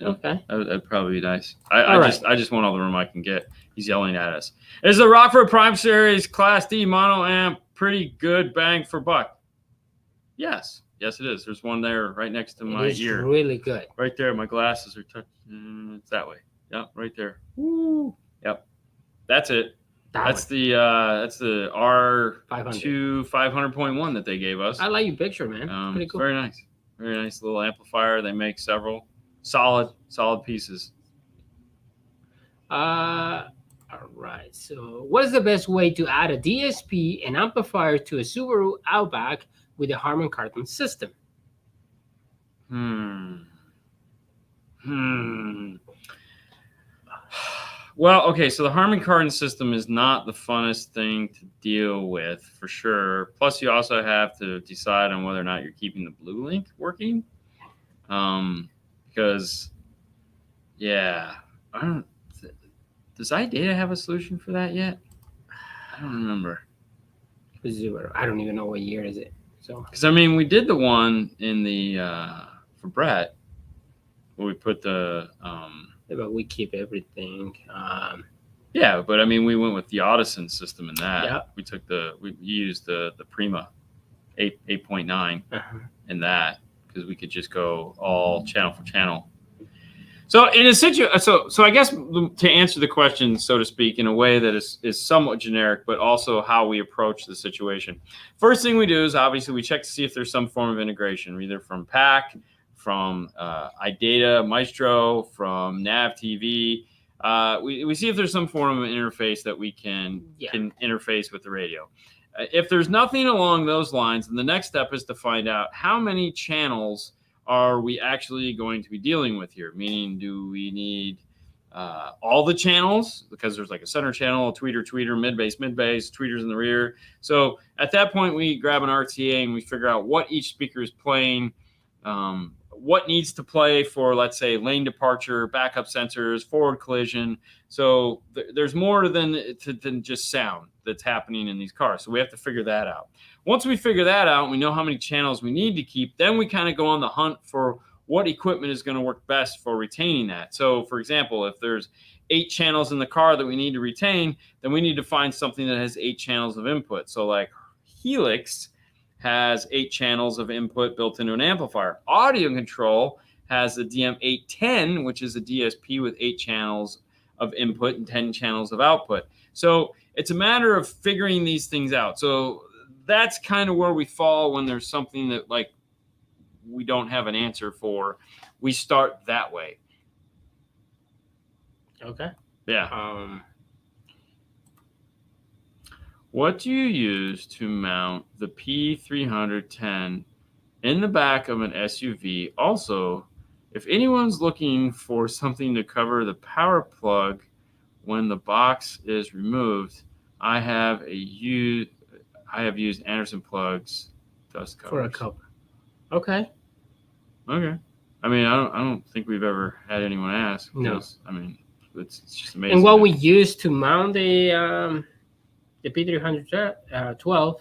Okay. That'd probably be nice. I just want all the room I can get. He's yelling at us. Is the Rockford Prime Series Class D mono amp pretty good bang for buck? Yes, it is. There's one there right next to my ear. It's really good. Right there. My glasses are touching. It's that way. Yep, right there. Woo. Yep. That's it. That's the R2 500.1 that they gave us. I like your picture, man. Pretty cool. Very nice. Very nice little amplifier. They make several solid pieces. All right. So, what is the best way to add a DSP and amplifier to a Subaru Outback with a Harman Kardon system? Well, okay, so the Harman Kardon system is not the funnest thing to deal with, for sure. Plus, you also have to decide on whether or not you're keeping the Blue Link working. Because, yeah, does iData have a solution for that yet? I don't remember. Subaru. I don't even know what year is it. So, because I mean, we did the one in the for Brett, where we put the But we keep everything. yeah, but I mean we went with the Audison system in that. Yeah. We used the Prima 8.9 in that because we could just go all channel for channel. So in a so I guess to answer the question, so to speak, in a way that is somewhat generic, but also how we approach the situation. First thing we do is obviously we check to see if there's some form of integration, either from PAC, from iData, Maestro, from Nav TV. We see if there's some form of interface that we can interface with the radio. If there's nothing along those lines, then the next step is to find out how many channels are we actually going to be dealing with here? Meaning, do we need all the channels? Because there's like a center channel, a tweeter, mid-bass, tweeters in the rear. So at that point, we grab an RTA and we figure out what each speaker is playing, what needs to play for, let's say, lane departure, backup sensors, forward collision. So there's more than just sound that's happening in these cars. So we have to figure that out. Once we figure that out, we know how many channels we need to keep, then we kind of go on the hunt for what equipment is going to work best for retaining that. So, for example, if there's 8 channels in the car that we need to retain, then we need to find something that has 8 channels of input. So like Helix has 8 channels of input built into an amplifier. Audio Control has the DM810, which is a DSP with 8 channels of input and 10 channels of output. So it's a matter of figuring these things out. So that's kind of where we fall when there's something that like we don't have an answer for. We start that way. Okay. Yeah. What do you use to mount the P310 in the back of an SUV? Also, if anyone's looking for something to cover the power plug when the box is removed, I have used Anderson plugs dust covers. For a cover. Okay. Okay. I mean, I don't think we've ever had anyone ask. No. I mean, it's just amazing. And what we use to mount the P312,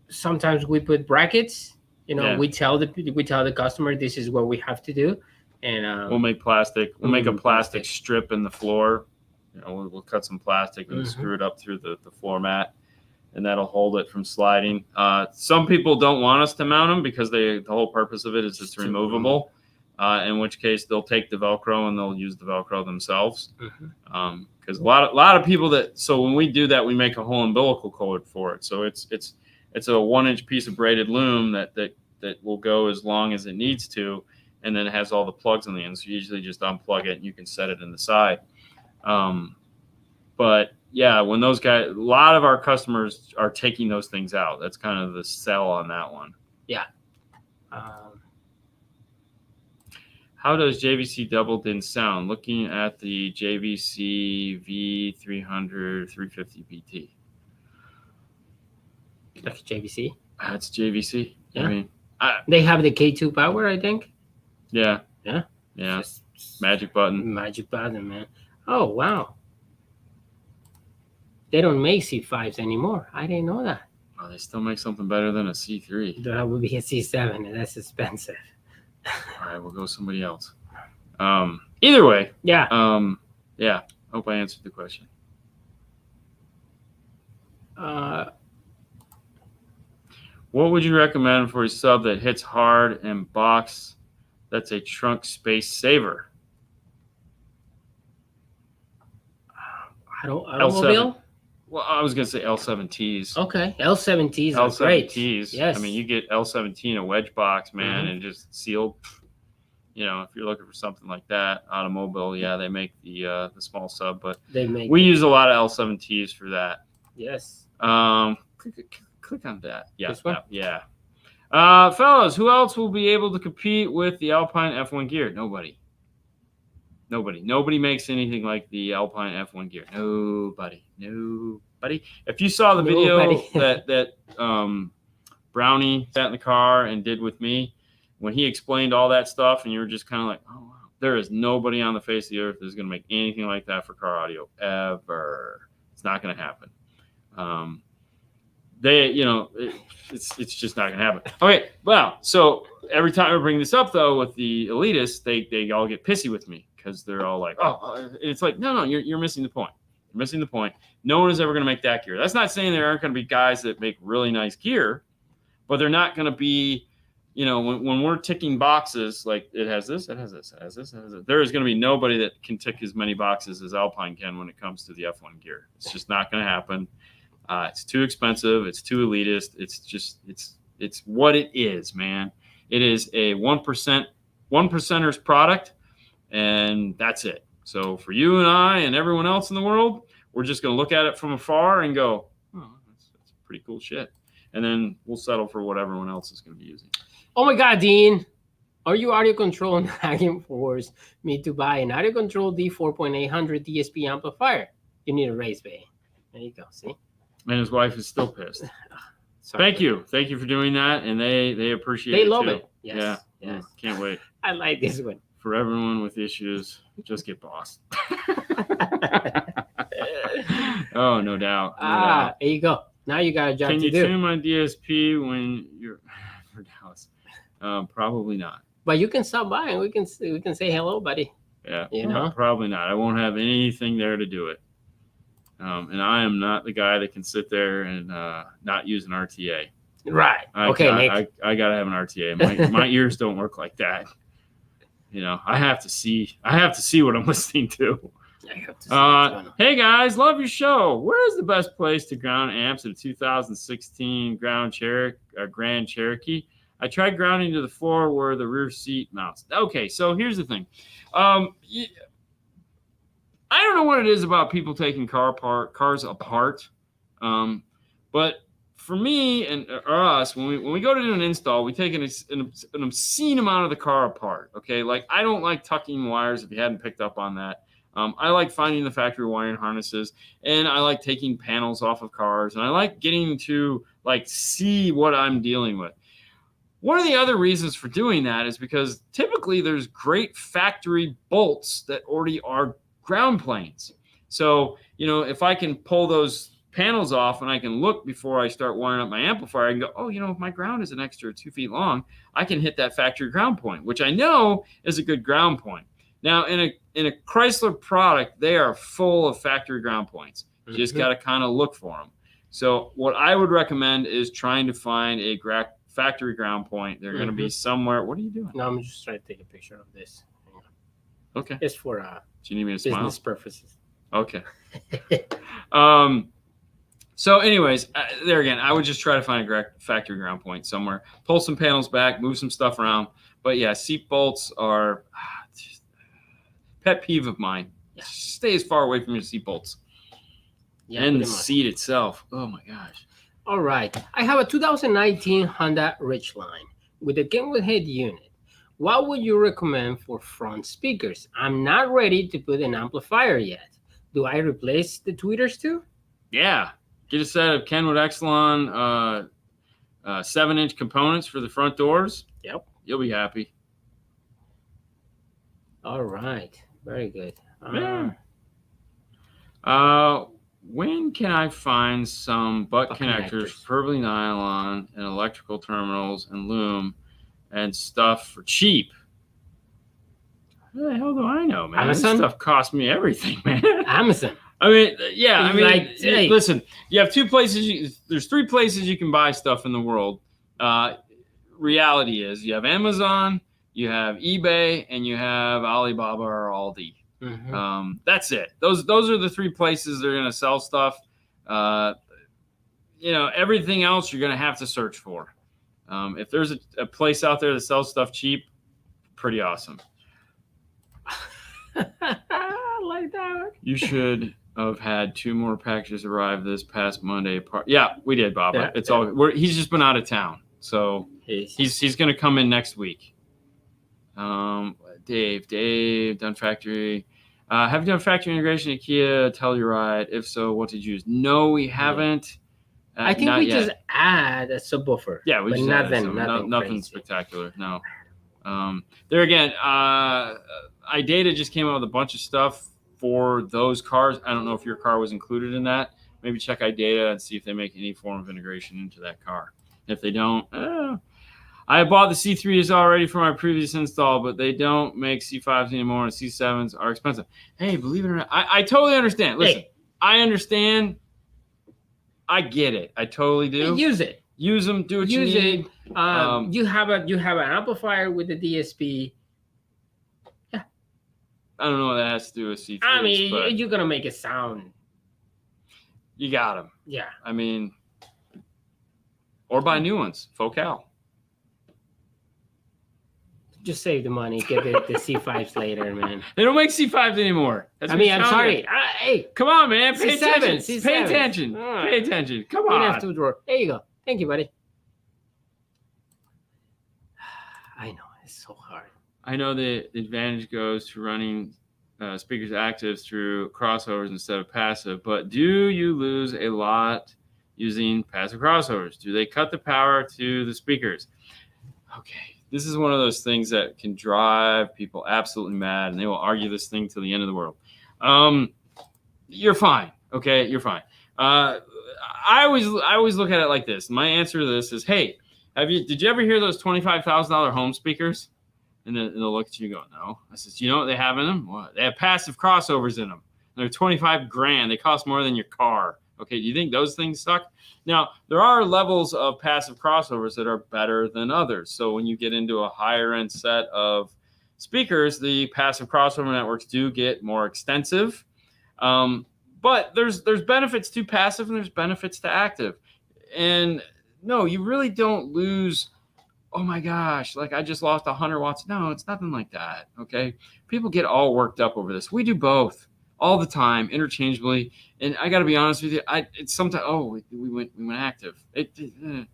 sometimes we put brackets. You know, we tell the customer this is what we have to do, and we'll make plastic. We'll make a plastic strip in the floor. You know, we'll cut some plastic and screw it up through the floor mat, and that'll hold it from sliding. Some people don't want us to mount them because the whole purpose of it is it's removable. In which case they'll take the Velcro and they'll use the Velcro themselves. Because a lot of people so when we do that, we make a whole umbilical cord for it. So it's a 1-inch piece of braided loom that will go as long as it needs to, and then it has all the plugs on the end. So you usually just unplug it and you can set it in the side. But yeah, when those guys, a lot of our customers are taking those things out. That's kind of the sell on that one. Yeah. How does JVC double din sound? Looking at the JVC V300 350 BT. That's JVC. That's JVC. Yeah. I mean, they have the K2 power, I think. Yeah. Yeah. Yeah. Magic button. Magic button, man. Oh, wow. They don't make C5s anymore. I didn't know that. Oh, they still make something better than a C3. That would be a C7, and that's expensive. All right, we'll go somebody else. Either way. Yeah. Yeah. Hope I answered the question. What would you recommend for a sub that hits hard and box that's a trunk space saver? Automobile? Well, I was going to say L7Ts. Okay. L7Ts are great. L7Ts. Yes. I mean, you get L17, a wedge box, man, and just sealed. You know, if you're looking for something like that, automobile, yeah, they make the small sub, but we use a lot of L7Ts for that. Yes. Click on that. Yeah. This one? Yeah. Fellas, who else will be able to compete with the Alpine F1 gear? Nobody. Nobody makes anything like the Alpine F1 gear. Nobody. If you saw the video that Brownie sat in the car and did with me, when he explained all that stuff, and you were just kind of like, oh, wow, there is nobody on the face of the earth that's going to make anything like that for car audio ever. It's not going to happen. It's just not going to happen. Okay, well, so every time I bring this up though with the elitists, they all get pissy with me because they're all like, oh, it's like, no, you're missing the point. You're missing the point. No one is ever going to make that gear. That's not saying there aren't going to be guys that make really nice gear, but they're not going to be, when we're ticking boxes, like it has this, it has this, it has this, it has this. There is going to be nobody that can tick as many boxes as Alpine can when it comes to the F1 gear. It's just not going to happen. It's too expensive. It's too elitist. It's what it is, man. It is a 1%er's product, and that's it. So for you and I and everyone else in the world, we're just going to look at it from afar and go, oh, that's pretty cool shit. And then we'll settle for what everyone else is going to be using. Oh my God, Dean. Are you audio control nagging force me to buy an audio control D4.800 DSP amplifier? You need a raise, babe. There you go. See? And his wife is still pissed. Thank you for doing that, and they appreciate it. They love too. it. Yes. Yeah. Yes. Can't wait. I like this one. For everyone with issues, just get bossed. Oh, no doubt. There you go. Now you got a job Can to you do. tune my DSP when you're for Dallas? Probably not. But you can stop by and we can say hello, buddy. Yeah. You know? Probably not. I won't have anything there to do it. And I am not the guy that can sit there and not use an RTA. Right. Nick. I gotta have an RTA. My ears don't work like that. I have to see what I'm listening to. Hey guys, love your show. Where is the best place to ground amps in a 2016 Grand Cherokee? I tried grounding to the floor where the rear seat mounts. Okay, so here's the thing. I don't know what it is about people taking cars apart. But for me or us, when we go to do an install, we take an obscene amount of the car apart. Okay, like I don't like tucking wires. If you hadn't picked up on that, I like finding the factory wiring harnesses, and I like taking panels off of cars, and I like getting to see what I'm dealing with. One of the other reasons for doing that is because typically there's great factory bolts that already are ground planes. So, if I can pull those panels off and I can look before I start wiring up my amplifier, I can go, oh, if my ground is an extra 2 feet long, I can hit that factory ground point, which I know is a good ground point. Now, in a Chrysler product, they are full of factory ground points. You just got to kind of look for them. So what I would recommend is trying to find a factory ground point. They're going to be somewhere. What are you doing? No, I'm just trying to take a picture of this. Okay. It's for do you need me to smile? business purposes. Okay. So anyways, there again, I would just try to find a factory ground point somewhere. Pull some panels back, move some stuff around. But yeah, seat bolts are pet peeve of mine. Yeah. Stay as far away from your seat bolts. Yeah, and the seat itself. Oh my gosh. All right. I have a 2019 Honda Ridgeline with a Kenwood head unit. What would you recommend for front speakers? I'm not ready to put an amplifier yet. Do I replace the tweeters too? Yeah. Get a set of Kenwood Exelon 7-inch components for the front doors. Yep. You'll be happy. All right. Very good. When can I find some butt connectors, preferably nylon, and electrical terminals and loom and stuff for cheap? What the hell do I know, man? Amazon? This stuff cost me everything, man. Amazon. I mean, yeah. Hey. Listen, you have 2 places. There's 3 places you can buy stuff in the world. Reality is you have Amazon, you have eBay, and you have Alibaba or Aldi. That's it. Those are the 3 places they're going to sell stuff. Everything else you're going to have to search for. If there's a place out there that sells stuff cheap, pretty awesome. I like that one. You should have had 2 more packages arrive this past Monday. Yeah, we did, Bob. Yeah, all. He's just been out of town, so he's going to come in next week. Dave, done factory. Have you done factory integration at Kia Telluride? If so, what did you use? No, we haven't. I think we just add a subwoofer. Yeah, we just nothing spectacular. No. There again, iData just came out with a bunch of stuff for those cars. I don't know if your car was included in that. Maybe check iData and see if they make any form of integration into that car. If they don't, I bought the C3s already for my previous install, but they don't make C5s anymore, and C7s are expensive. Hey, believe it or not, I totally understand. Listen, Hey. I understand. I get it. I totally do. Use it. Use them. Do what you Use need. it. You have an amplifier with the DSP. I don't know what that has to do with C3s. I mean, but you're gonna make it sound. you got them. Yeah. I mean, or buy new ones. Focal. Just save the money. Get the C5s later, man. They don't make C5s anymore. That's I what mean, I'm I'm telling you. sorry. Hey, Come on, man. Pay C7, attention. C7. Pay attention. Alright. Pay attention. Come we on. have to drawer. There you go. Thank you, buddy. I know it's so hard. I know the advantage goes to running speakers active through crossovers instead of passive, but do you lose a lot using passive crossovers? Do they cut the power to the speakers? Okay, this is one of those things that can drive people absolutely mad, and they will argue this thing till the end of the world. You're fine. Okay, you're fine. I always look at it like this. My answer to this is, hey, did you ever hear those $25,000 home speakers? And they'll look at you and go, no. I says, you know what they have in them? What? They have passive crossovers in them. They're $25,000. They cost more than your car. Okay, do you think those things suck? Now, there are levels of passive crossovers that are better than others. So when you get into a higher end set of speakers, the passive crossover networks do get more extensive. But there's benefits to passive and there's benefits to active. And no, you really don't lose, oh my gosh, like I just lost 100 watts. No, it's nothing like that, okay? People get all worked up over this. We do both all the time, interchangeably. And I got to be honest with you, it's sometimes, we went active. The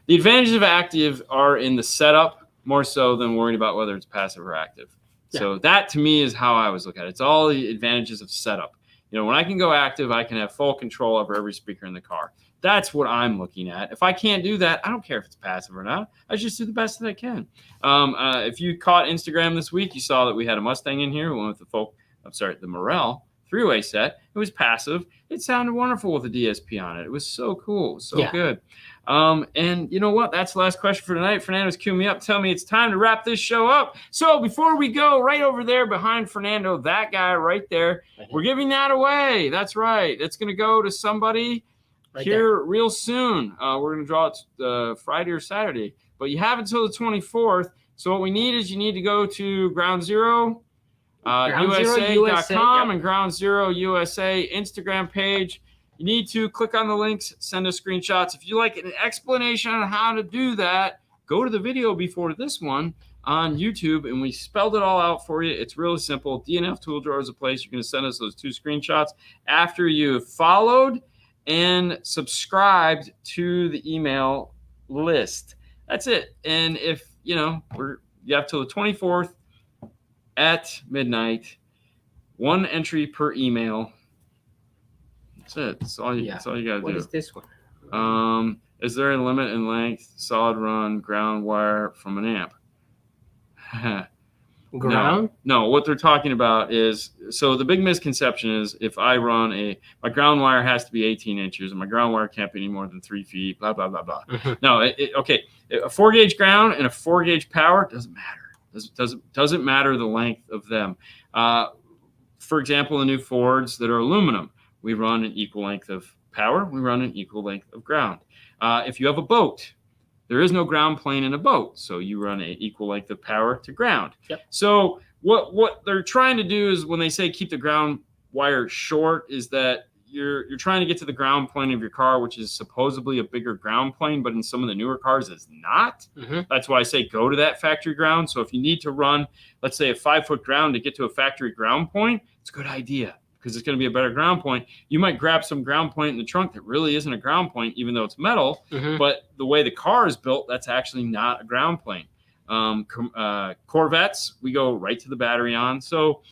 advantages of active are in the setup more so than worrying about whether it's passive or active. Yeah. So that to me is how I always look at it. It's all the advantages of setup. When I can go active, I can have full control over every speaker in the car. That's what I'm looking at. If I can't do that, I don't care if it's passive or not. I just do the best that I can. If you caught Instagram this week, you saw that we had a Mustang in here. We went with the Morel three-way set. It was passive. It sounded wonderful with a DSP on it. It was so cool, so good. And you know what? That's the last question for tonight. Fernando's queuing me up, telling me it's time to wrap this show up. So before we go, right over there behind Fernando, that guy right there, we're giving that away. That's right. It's going to go to somebody here real soon. We're going to draw it Friday or Saturday. But you have until the 24th. So what we need is you need to go to Ground Zero, USA.com and Ground Zero USA Instagram page. You need to click on the links, send us screenshots. If you like an explanation on how to do that, go to the video before this one on YouTube, and we spelled it all out for you. It's really simple. DNF Tool Drawer is a place. You're going to send us those 2 screenshots after you've followed and subscribed to the email list. That's it. And if, you have till the 24th at midnight, 1 entry per email. That's it. That's all you got to do. What is this one? Is there a limit in length, solid run, ground wire from an amp? Ground? No, what they're talking about is, so the big misconception is if I run my ground wire has to be 18 inches and my ground wire can't be any more than 3 feet, blah, blah, blah, blah. No, okay. A 4-gauge ground and a 4-gauge power doesn't matter. Doesn't matter the length of them. For example, the new Fords that are aluminum, we run an equal length of power. We run an equal length of ground. If you have a boat, there is no ground plane in a boat, so you run an equal length of power to ground. Yep. So what they're trying to do is when they say keep the ground wire short is that you're trying to get to the ground plane of your car, which is supposedly a bigger ground plane, but in some of the newer cars it's not. That's why I say go to that factory ground. So if you need to run, let's say a 5-foot ground to get to a factory ground point, it's a good idea because it's going to be a better ground point. You might grab some ground point in the trunk that really isn't a ground point, even though it's metal, but the way the car is built, that's actually not a ground plane. Corvettes, we go right to the battery on. So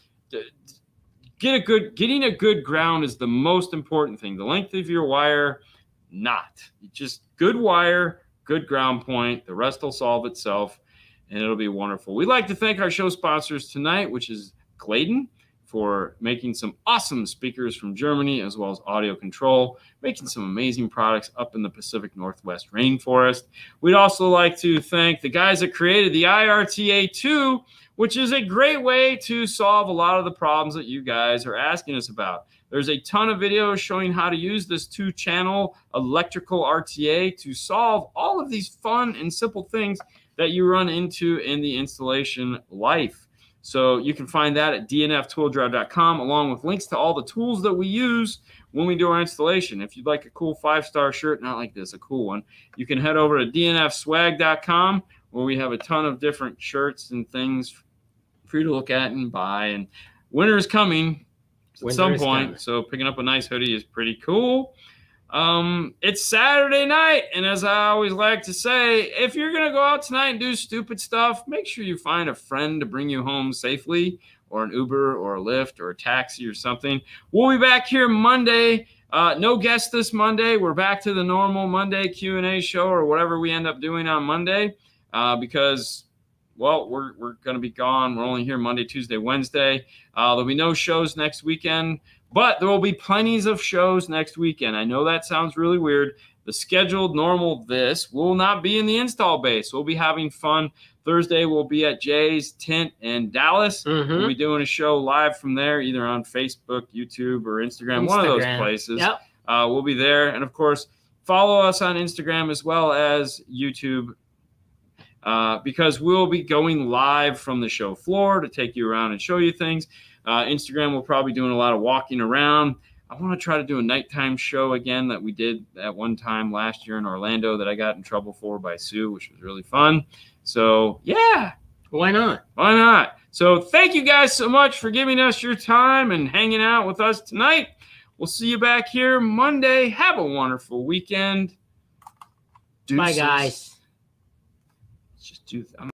getting a good ground is the most important thing. The length of your wire, not. Just good wire, good ground point. The rest will solve itself, and it'll be wonderful. We'd like to thank our show sponsors tonight, which is Gladen for making some awesome speakers from Germany, as well as audio control, making some amazing products up in the Pacific Northwest rainforest. We'd also like to thank the guys that created the IRTA2, which is a great way to solve a lot of the problems that you guys are asking us about. There's a ton of videos showing how to use this 2-channel electrical RTA to solve all of these fun and simple things that you run into in the installation life. So you can find that at dnftooldrive.com, along with links to all the tools that we use when we do our installation. If you'd like a cool 5-star shirt, not like this, a cool one, you can head over to dnfswag.com, where we have a ton of different shirts and things for you to look at and buy. And winter is coming at some point, so picking up a nice hoodie is pretty cool. It's Saturday night, and as I always like to say, if you're gonna go out tonight and do stupid stuff, make sure you find a friend to bring you home safely, or an Uber or a Lyft or a taxi or something. We'll be back here Monday. No guests this Monday. We're back to the normal Monday Q&A show, or whatever we end up doing on Monday, because, well, we're going to be gone. We're only here Monday, Tuesday, Wednesday. There'll be no shows next weekend, but there will be plenty of shows next weekend. I know that sounds really weird. The scheduled normal this will not be in the install base. We'll be having fun. Thursday, we'll be at Jay's Tint in Dallas. We'll be doing a show live from there, either on Facebook, YouTube, or Instagram. One of those places. Yep. We'll be there. And, of course, follow us on Instagram as well as YouTube, because we'll be going live from the show floor to take you around and show you things. Instagram, we'll probably be doing a lot of walking around. I want to try to do a nighttime show again that we did at one time last year in Orlando that I got in trouble for by Sue, which was really fun. So, yeah. Why not? Why not? So thank you guys so much for giving us your time and hanging out with us tonight. We'll see you back here Monday. Have a wonderful weekend. Deuces. Bye, guys. Let's just do that.